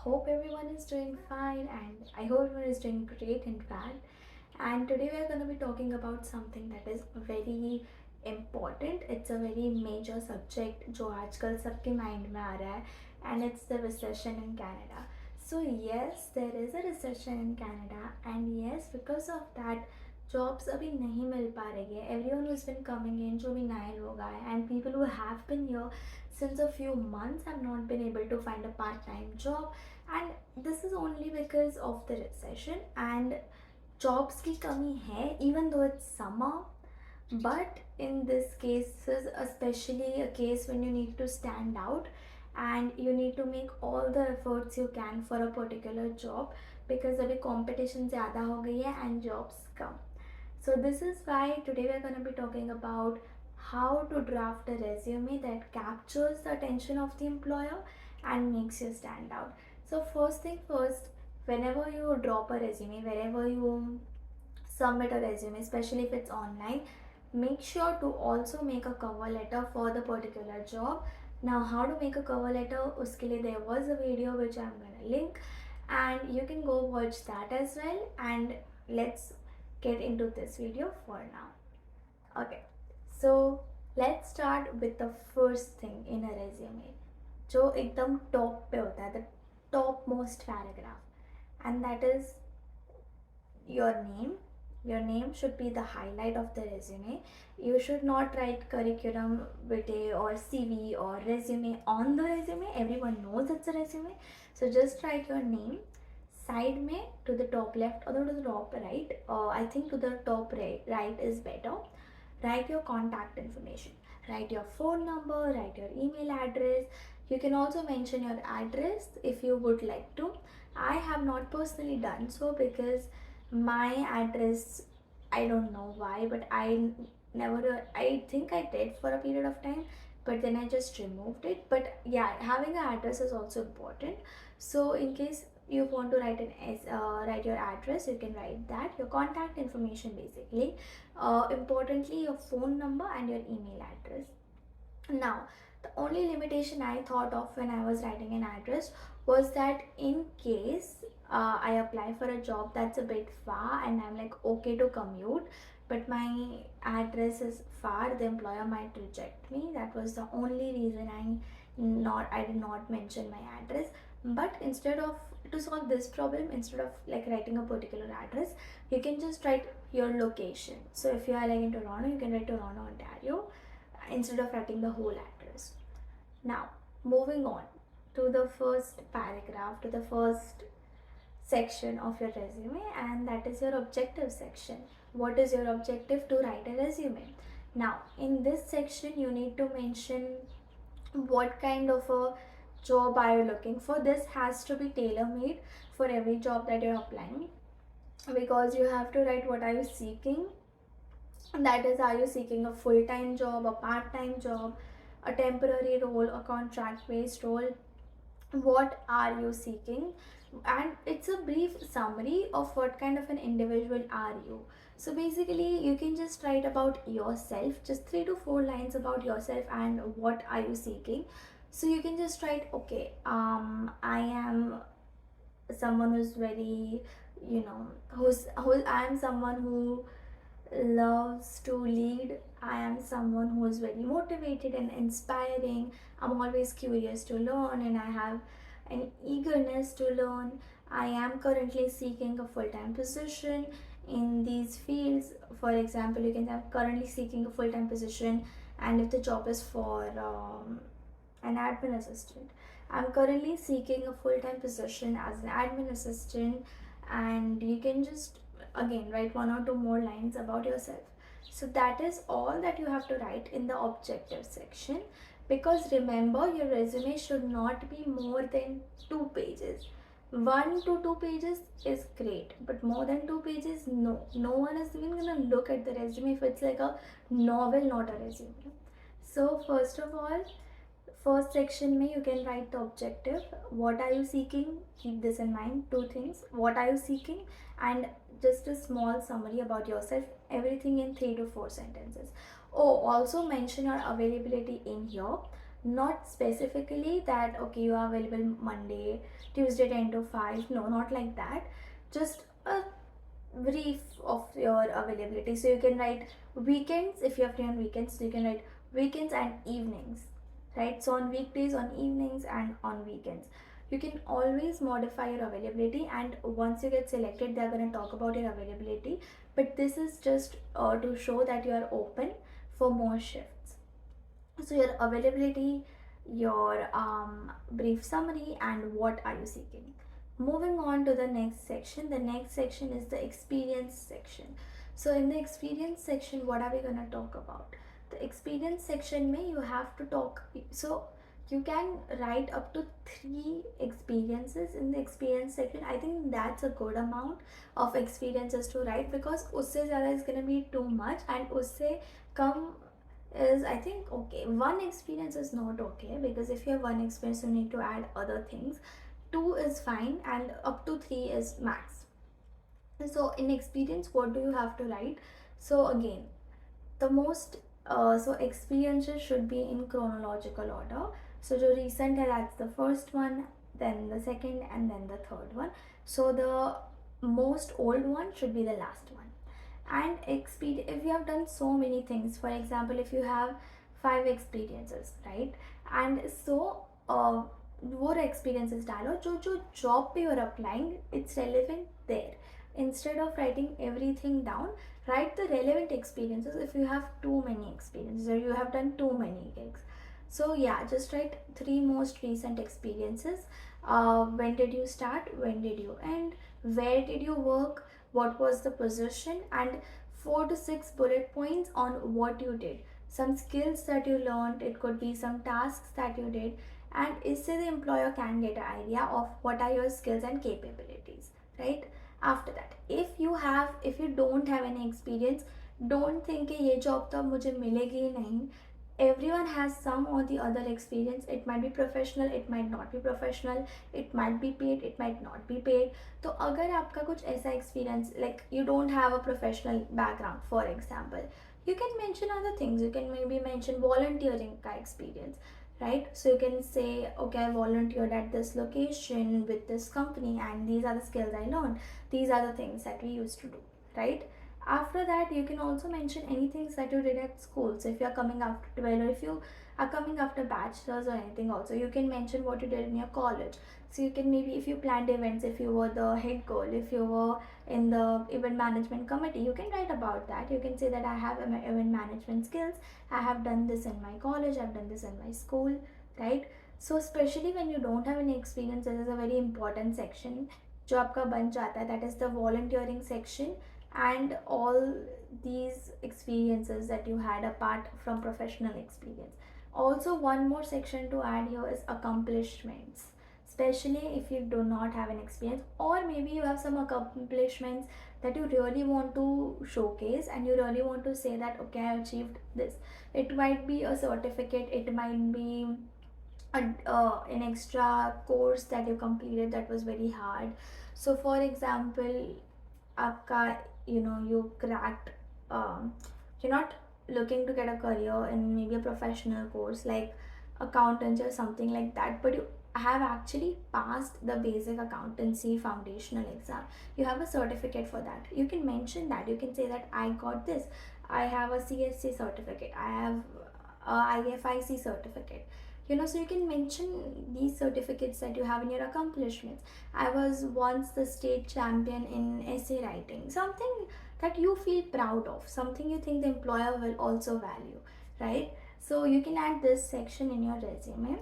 Hope everyone is doing fine, and I hope everyone is doing great, in fact. And today we are going to be talking about something that is very important. It's a very major subject जो आजकल सबके mind में आ रहा है, and it's the recession in Canada. So yes, there is a recession in Canada, and yes, because of that, jobs अभी नहीं मिल पा रही है. Everyone who's been coming in, जो भी नए लोग आए, and people who have been here since a few months have not been able to find a part-time job, and this is only because of the recession. And jobs की कमी है, even though it's summer, but in this cases, especially a case when you need to stand out and you need to make all the efforts you can for a particular job, because अभी competition ज़्यादा हो गई है and jobs come. So this is why today we're going to be talking about how to draft a resume that captures the attention of the employer and makes you stand out. So first thing first, whenever you drop a resume, wherever you submit a resume, especially if it's online, make sure to also make a cover letter for the particular job. Now how to make a cover letter, uske liye there was a video which I'm gonna link, and you can go watch that as well. And let's get into this video for now. Okay, so let's start with the first thing in a resume जो एकदम top पे होता है, the top most paragraph, and that is your name. Your name should be the highlight of the resume. You should not write curriculum vitae or CV or resume on the resume. Everyone knows it's a resume. So just write your name. Side में to the top left or to the top right. I think to the top right is better. Write your contact information. Write your phone number. Write your email address. You can also mention your address if you would like to. I have not personally done so because my address, I don't know why, but I think I did for a period of time, but then I just removed it. But yeah, having an address is also important. So in case you want to write your address, you can write that. Your contact information, basically, importantly your phone number and your email address. Now, the only limitation I thought of when I was writing an address was that in case I apply for a job that's a bit far and I'm like okay to commute, but my address is far, the employer might reject me. That was the only reason I did not mention my address. But instead of, to solve this problem, instead of like writing a particular address, you can just write your location. So if you are like in Toronto, you can write Toronto, Ontario, instead of writing the whole address. Now, moving on to the first paragraph, to the first section of your resume, and that is your objective section. What is your objective to write a resume? Now, in this section, you need to mention what kind of a job are you looking for. This has to be tailor-made for every job that you're applying, because you have to write what are you seeking. That is, are you seeking a full-time job, a part-time job, a temporary role, a contract-based role? What are you seeking? And it's a brief summary of what kind of an individual are you. So basically you can just write about yourself, just 3 to 4 lines about yourself and what are you seeking. So you can just write, okay, I am someone who's very, I am someone who loves to lead. I am someone who is very motivated and inspiring. I'm always curious to learn and I have an eagerness to learn. I am currently seeking a full-time position in these fields. For example, you can have currently seeking a full-time position, and if the job is for an admin assistant, I'm currently seeking a full-time position as an admin assistant. And you can just again write 1 or 2 more lines about yourself. So that is all that you have to write in the objective section, because remember, your resume should not be more than 2 pages. 1 to 2 pages is great, but more than 2 pages, no one is even gonna look at the resume if it's like a novel, not a resume. So first of all, first section में you can write the objective. What are you seeking? Keep this in mind. 2 things. What are you seeking? And just a small summary about yourself. Everything in 3 to 4 sentences. Oh, also mention your availability in here. not specifically that okay you are available Monday, Tuesday 10 to 5. No, not like that. Just a brief of your availability. So you can write weekends if you are free on weekends. So you can write weekends and evenings, right? So on weekdays, on evenings, and on weekends. You can always modify your availability, and once you get selected, they're going to talk about your availability. But this is just to show that you are open for more shifts. So your availability, your brief summary, and what are you seeking. Moving on to the next section. The next section is the experience section. So in the experience section, what are we going to talk about? The experience section may you have to talk, so you can write up to 3 experiences in the experience section. I think that's a good amount of experiences to write, because usse zyada is going to be too much, and usse come is, I think, okay. One experience is not okay, because if you have one experience you need to add other things. 2 is fine, and up to 3 is max. So in experience, what do you have to write? So again, the most so experiences should be in chronological order. So जो recent है, that's the first one, then the second, and then the third one. So the most old one should be the last one. And if you have done so many things, for example, if you have 5 experiences, right? And so वो experiences डालो जो जो job पे you're applying, it's relevant there. Instead of writing everything down, write the relevant experiences if you have too many experiences or you have done too many gigs. So yeah, just write 3 most recent experiences. When did you start, when did you end, where did you work, what was the position, and 4 to 6 bullet points on what you did, some skills that you learned. It could be some tasks that you did, and इससे the employer can get an idea of what are your skills and capabilities, right? After that, if you don't have any experience, don't think कि ये job तो अब मुझे मिलेगी ही नहीं. Everyone has some or the other experience. It might be professional, it might not be professional, it might be paid, it might not be paid. तो अगर आपका कुछ ऐसा experience, like you don't have a professional background, for example, you can mention other things. You can maybe mention volunteering ka experience, right? So you can say, okay, I volunteered at this location with this company, and these are the skills I learned, these are the things that we used to do, right? After that, you can also mention anything that you did at school. So if you are coming after 12, or if you are coming after bachelor's or anything, also you can mention what you did in your college. So you can maybe, if you planned events, if you were the head girl, if you were in the event management committee, you can write about that. You can say that I have event management skills, I have done this in my college, I've done this in my school, right? So especially when you don't have any experience, this is a very important section जो आपका बन जाता है, that is the volunteering section, and all these experiences that you had apart from professional experience. Also, one more section to add here is accomplishments, especially if you do not have an experience, or maybe you have some accomplishments that you really want to showcase, and you really want to say that okay, I achieved this. It might be a certificate, it might be an extra course that you completed that was very hard. So for example, आपका you cracked, you're not looking to get a career in maybe a professional course like accountancy or something like that, but you have actually passed the basic accountancy foundational exam, you have a certificate for that. You can mention that. You can say that I got this, I have a CSC certificate, I have a IFIC certificate. So you can mention these certificates that you have in your accomplishments. I was once the state champion in essay writing, something that you feel proud of, something you think the employer will also value, right? So you can add this section in your resume.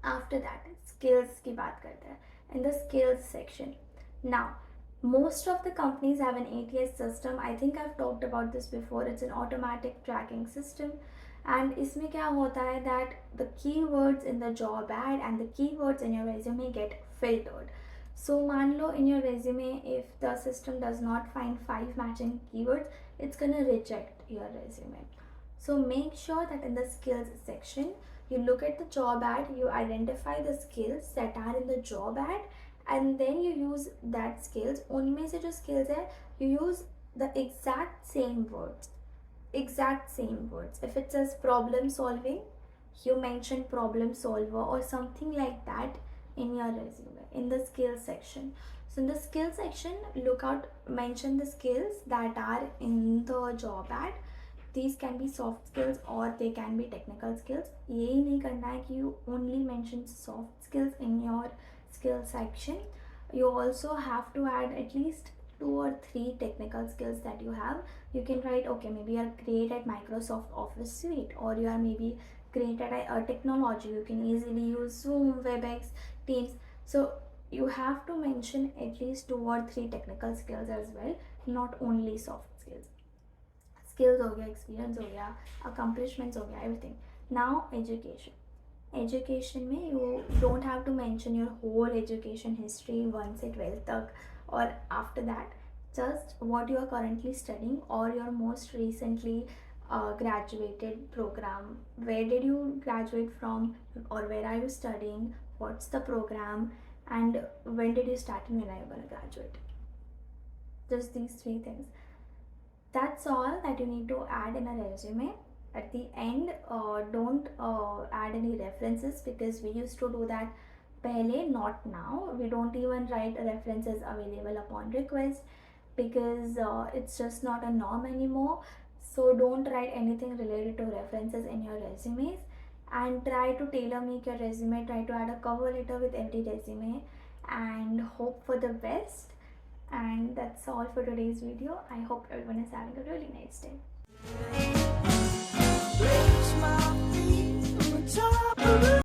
After that, skills की बात करते हैं. In the skills section, now most of the companies have an ATS system. I think I've talked about this before. It's an automatic tracking system. And इसमें क्या होता है that the keywords in the job ad and the keywords in your resume get filtered. So मान लो in your resume, if the system does not find 5 matching keywords, it's gonna reject your resume. So make sure that in the skills section, you look at the job ad, you identify the skills that are in the job ad, and then you use that skills. उनमें से जो skills है, you use the exact same words. If it says problem solving, you mention problem solver or something like that in your resume in the skills section. So in the skills section, look out, mention the skills that are in the job ad. These can be soft skills or they can be technical skills. ये नहीं करना है कि you only mention soft skills in your skill section. You also have to add at least 2 or 3 technical skills that you have. You can write, okay, maybe you are great at Microsoft Office Suite, or you are maybe great at a technology. You can easily use Zoom, WebEx, Teams. So you have to mention at least 2 or 3 technical skills as well, not only soft skills. Skills हो गया, experience हो गया, accomplishments हो गया, everything. Now education में you don't have to mention your whole education history 1 से 12 तक, और after that just what you are currently studying or your most recently graduated program. Where did you graduate from, or where are you studying, what's the program, and when did you start and when are you going to graduate. Just these 3 things. That's all that you need to add in a resume. At the end, don't add any references, because we used to do that pehle, not now. We don't even write references available upon request, because it's just not a norm anymore. So don't write anything related to references in your resumes, and try to tailor make your resume. Try to add a cover letter with every resume and hope for the best. And that's all for today's video. I hope everyone is having a really nice day.